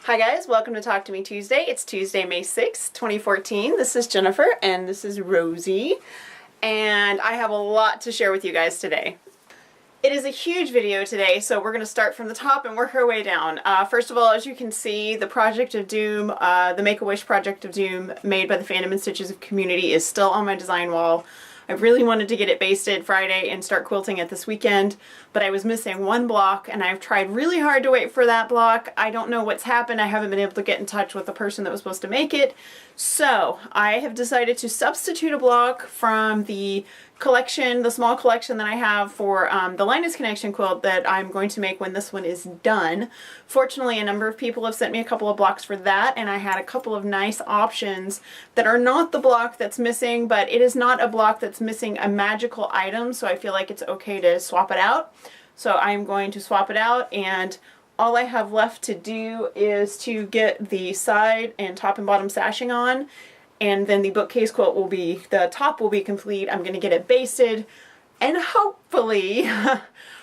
Hi guys, welcome to Talk to Me Tuesday. It's Tuesday, May 6th, 2014. This is Jennifer and this is Rosie, and I have a lot to share with you guys today. It is a huge video today, so we're going to start from the top and work our way down. First of all, as you can see, the Project of Doom, the Make-A-Wish Project of Doom made by the Fandom and Stitches of Community is still on my design wall. I really wanted to get it basted Friday and start quilting it this weekend, but I was missing one block and I've tried really hard to wait for that block. I don't know what's happened. I haven't been able to get in touch with the person that was supposed to make it. So I have decided to substitute a block from the collection, the small collection that I have for the Linus Connection quilt that I'm going to make when this one is done. Fortunately, a number of people have sent me a couple of blocks for that, and I had a couple of nice options that are not the block that's missing, but it is not a block that's missing a magical item, so I feel like it's okay to swap it out. So I'm going to swap it out, and all I have left to do is to get the side and top and bottom sashing on, and then the bookcase quilt will be, the top will be complete. I'm going to get it basted, and hopefully,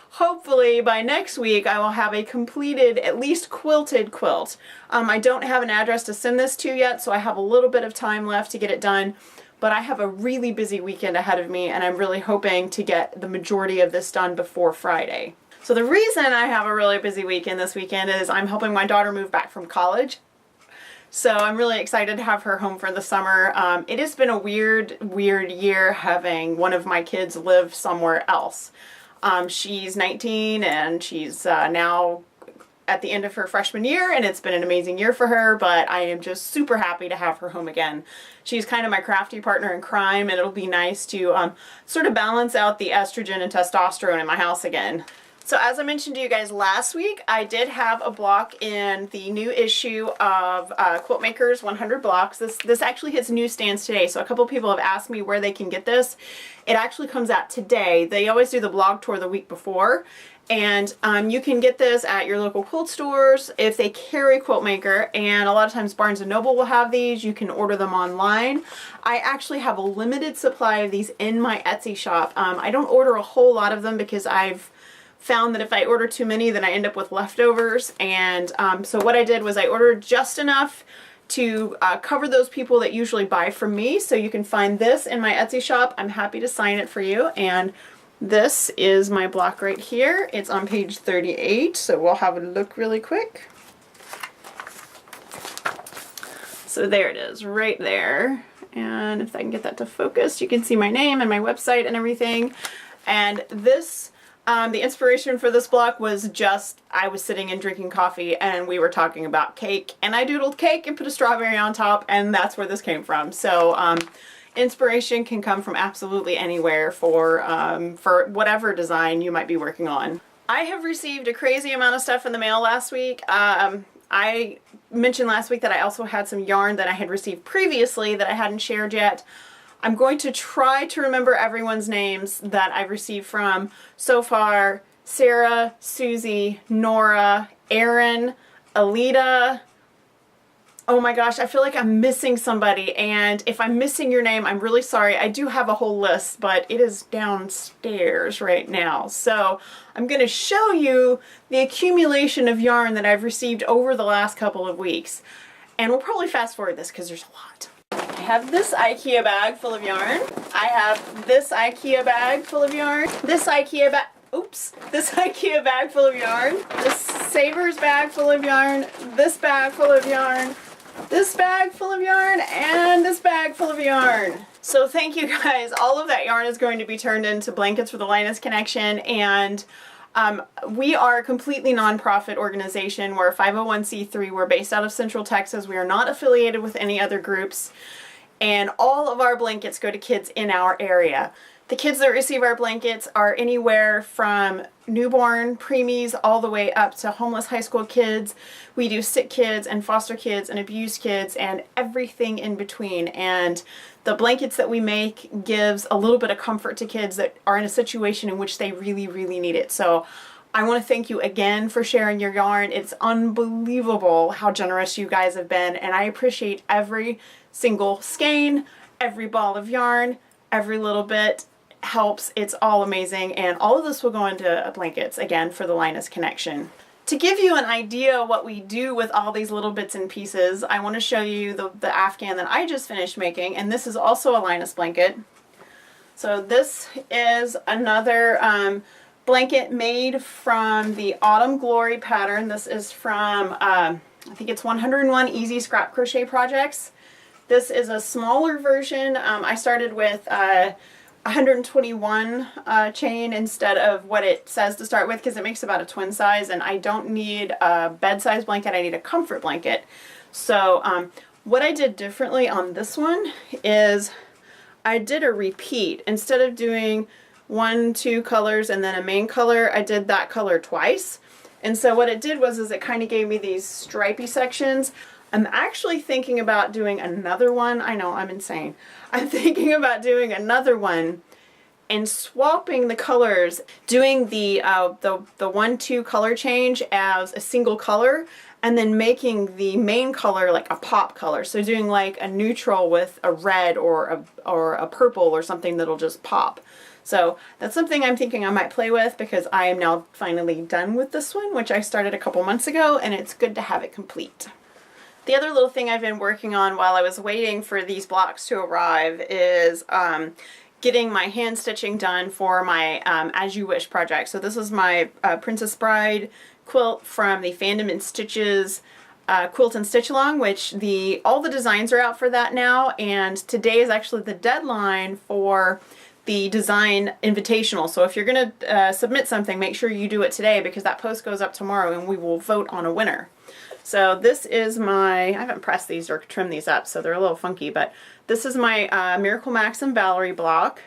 hopefully by next week I will have a completed, at least quilted quilt. I don't have an address to send this to yet, so I have a little bit of time left to get it done, but I have a really busy weekend ahead of me, and I'm really hoping to get the majority of this done before Friday. So the reason I have a really busy weekend this weekend is I'm helping my daughter move back from college. So I'm really excited to have her home for the summer. It has been a weird year having one of my kids live somewhere else. She's 19 and she's now at the end of her freshman year, and it's been an amazing year for her, but I am just super happy to have her home again. She's kind of my crafty partner in crime, and it'll be nice to sort of balance out the estrogen and testosterone in my house again. So as I mentioned to you guys last week, I did have a block in the new issue of Quiltmakers 100 Blocks. This actually hits newsstands today, so a couple people have asked me where they can get this. It actually comes out today. They always do the blog tour the week before, and you can get this at your local quilt stores if they carry Quiltmaker, and a lot of times Barnes & Noble will have these. You can order them online. I actually have a limited supply of these in my Etsy shop. I don't order a whole lot of them because I've found that if I order too many, then I end up with leftovers, and so what I did was I ordered just enough to cover those people that usually buy from me. So you can find this in my Etsy shop. I'm happy to sign it for you, and this is my block right here. It's on page 38, so we'll have a look really quick. So there it is, right there, and if I can get that to focus, you can see my name and my website and everything. And this the inspiration for this block was just, I was sitting and drinking coffee and we were talking about cake, and I doodled cake and put a strawberry on top, and that's where this came from. So inspiration can come from absolutely anywhere for whatever design you might be working on. I have received a crazy amount of stuff in the mail last week. I mentioned last week that I also had some yarn that I had received previously that I hadn't shared yet. I'm going to try to remember everyone's names that I've received from so far. Sarah, Susie, Nora, Erin, Alita. Oh my gosh, I feel like I'm missing somebody, and if I'm missing your name, I'm really sorry. I do have a whole list, but it is downstairs right now. So I'm going to show you the accumulation of yarn that I've received over the last couple of weeks. And we'll probably fast forward this because there's a lot. I have this IKEA bag full of yarn. I have this IKEA bag full of yarn. This IKEA bag, this IKEA bag full of yarn. This Savers bag full of yarn. This bag full of yarn. This bag full of yarn, and this bag full of yarn. So thank you guys. All of that yarn is going to be turned into blankets for the Linus Connection, and we are a completely nonprofit organization. We're a 501c3. We're based out of Central Texas. We are not affiliated with any other groups. And all of our blankets go to kids in our area. The kids that receive our blankets are anywhere from newborn, preemies, all the way up to homeless high school kids. We do sick kids and foster kids and abused kids and everything in between. And the blankets that we make gives a little bit of comfort to kids that are in a situation in which they really, really need it. So I want to thank you again for sharing your yarn. It's unbelievable how generous you guys have been, and I appreciate every single skein, every ball of yarn, every little bit helps. It's all amazing, and all of this will go into blankets again for the Linus Connection. To give you an idea what we do with all these little bits and pieces, I want to show you the Afghan that I just finished making, and this is also a Linus blanket. So this is another blanket made from the Autumn Glory pattern. This is from, I think it's 101 Easy Scrap Crochet Projects. This is a smaller version. I started with 121 chain instead of what it says to start with, because it makes about a twin size, and I don't need a bed size blanket, I need a comfort blanket. So what I did differently on this one is I did a repeat. Instead of doing 1-2 colors and then a main color, I did that color twice. And so what it did was it kind of gave me these stripy sections. I'm actually thinking about doing another one. I know, I'm insane. I'm thinking about doing another one and swapping the colors, doing the 1-2 color change as a single color, and then making the main color like a pop color. So doing like a neutral with a red or a purple or something that'll just pop. So that's something I'm thinking I might play with, because I am now finally done with this one, which I started a couple months ago, and it's good to have it complete. The other little thing I've been working on while I was waiting for these blocks to arrive is getting my hand stitching done for my As You Wish project. So this is my Princess Bride quilt from the Fandom and Stitches Quilt and Stitch Along, which all the designs are out for that now, and today is actually the deadline for the design invitational. So if you're going to submit something, make sure you do it today, because that post goes up tomorrow and we will vote on a winner. So this is my, I haven't pressed these or trimmed these up, so they're a little funky, but this is my Miracle Max and Valerie block.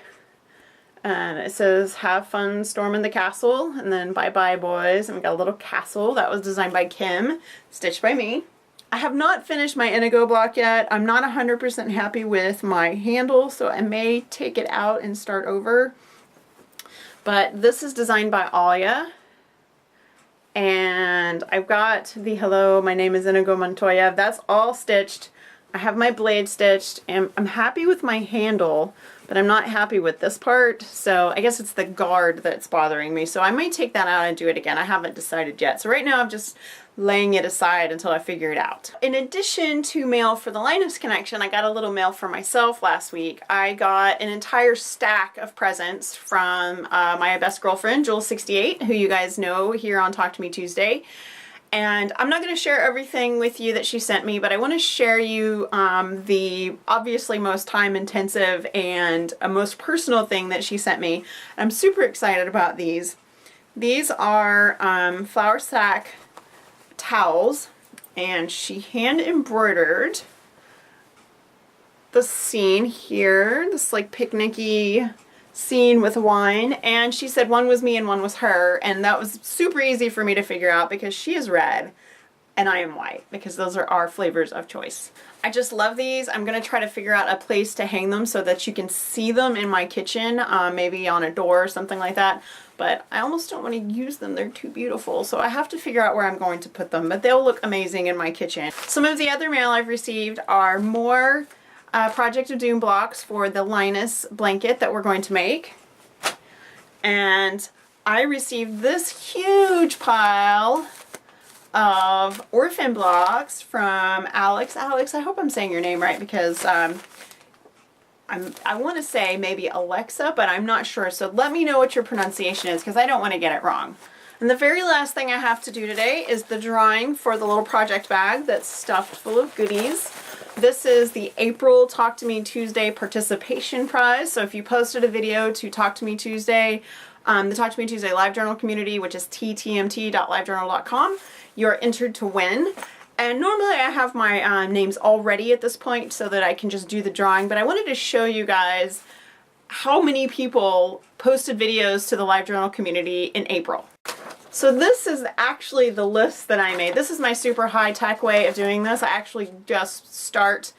And it says, have fun storming the castle, and then bye bye boys. And we got a little castle that was designed by Kim, stitched by me. I have not finished my Indigo block yet. I'm not 100% happy with my handle, so I may take it out and start over. But this is designed by Alia. And I've got the hello, my name is Inigo Montoya. That's all stitched. I have my blade stitched, and I'm happy with my handle, but I'm not happy with this part. So I guess it's the guard that's bothering me. So I might take that out and do it again. I haven't decided yet. So right now I'm just laying it aside until I figure it out. In addition to mail for the Linus Connection, I got a little mail for myself last week. I got an entire stack of presents from my best girlfriend, Jewel68, who you guys know here on Talk to Me Tuesday. And I'm not going to share everything with you that she sent me, but I want to share you the obviously most time intensive and most personal thing that she sent me. I'm super excited about these. These are flour sack towels, and she hand embroidered the scene here, this like picnicky scene with wine, and she said one was me and one was her, and that was super easy for me to figure out because she is red and I am white, because those are our flavors of choice. I just love these. I'm gonna try to figure out a place to hang them so that you can see them in my kitchen, maybe on a door or something like that, but I almost don't want to use them. They're too beautiful, so I have to figure out where I'm going to put them, but they'll look amazing in my kitchen. Some of the other mail I've received are more Project of Doom blocks for the Linus blanket that we're going to make. And I received this huge pile of orphan blocks from Alex. Alex, I hope I'm saying your name right, because I want to say maybe Alexa, but I'm not sure. So let me know what your pronunciation is, because I don't want to get it wrong. And the very last thing I have to do today is the drawing for the little project bag that's stuffed full of goodies. This is the April Talk to Me Tuesday participation prize. So if you posted a video to Talk to Me Tuesday, the Talk to Me Tuesday Live Journal community, which is ttmt.livejournal.com, you're entered to win. And normally I have my names all ready at this point so that I can just do the drawing, but I wanted to show you guys how many people posted videos to the Live Journal community in April. So this is actually the list that I made. This is my super high-tech way of doing this. I actually just start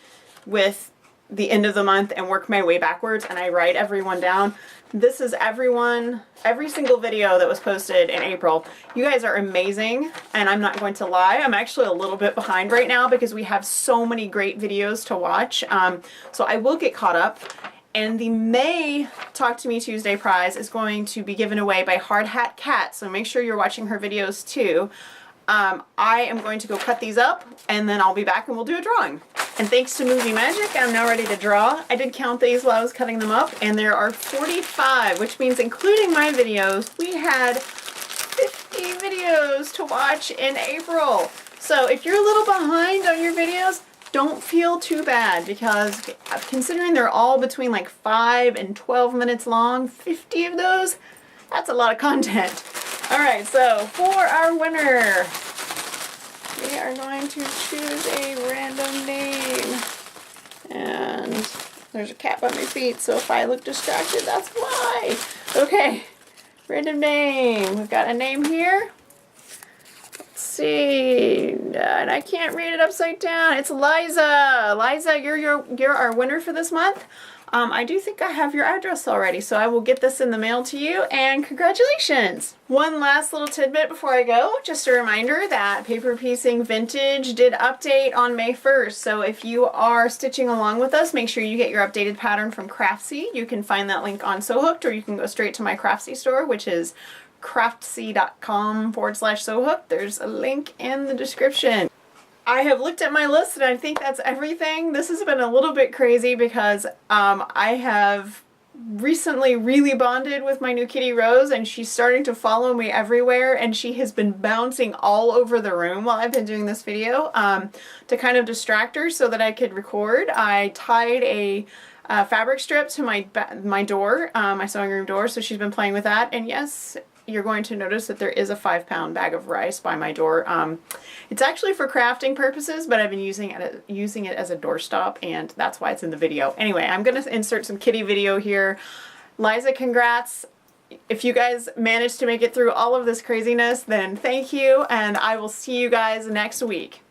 with the end of the month and work my way backwards, and I write everyone down. This is everyone, every single video that was posted in April. You guys are amazing, and I'm not going to lie, I'm actually a little bit behind right now because we have so many great videos to watch. So I will get caught up. And the May Talk to Me Tuesday prize is going to be given away by Hard Hat Cat, so make sure you're watching her videos too. I am going to go cut these up, and then I'll be back and we'll do a drawing. And thanks to Movie Magic, I'm now ready to draw. I did count these while I was cutting them up, and there are 45, which means including my videos, we had 50 videos to watch in April. So if you're a little behind on your videos, don't feel too bad, because considering they're all between like 5 and 12 minutes long, 50 of those, that's a lot of content. All right, so for our winner, we are going to choose a random name. And there's a cat by my feet, so if I look distracted, that's why. Okay, random name. We've got a name here. Let's see, and I can't read it upside down. It's Liza. Liza, you're our winner for this month. I do think I have your address already, so I will get this in the mail to you, and congratulations! One last little tidbit before I go, just a reminder that Paper Piecing Vintage did update on May 1st, so if you are stitching along with us, make sure you get your updated pattern from Craftsy. You can find that link on Sewhooked, or you can go straight to my Craftsy store, which is craftsy.com/Sewhooked. There's a link in the description. I have looked at my list and I think that's everything. This has been a little bit crazy because I have recently really bonded with my new kitty Rose, and she's starting to follow me everywhere, and she has been bouncing all over the room while I've been doing this video to kind of distract her so that I could record. I tied a fabric strip to my door, my sewing room door, so she's been playing with that, and yes, you're going to notice that there is a 5-pound bag of rice by my door. It's actually for crafting purposes, but I've been using it as a doorstop, and that's why it's in the video. Anyway, I'm going to insert some kitty video here. Liza, congrats. If you guys managed to make it through all of this craziness, then thank you, and I will see you guys next week.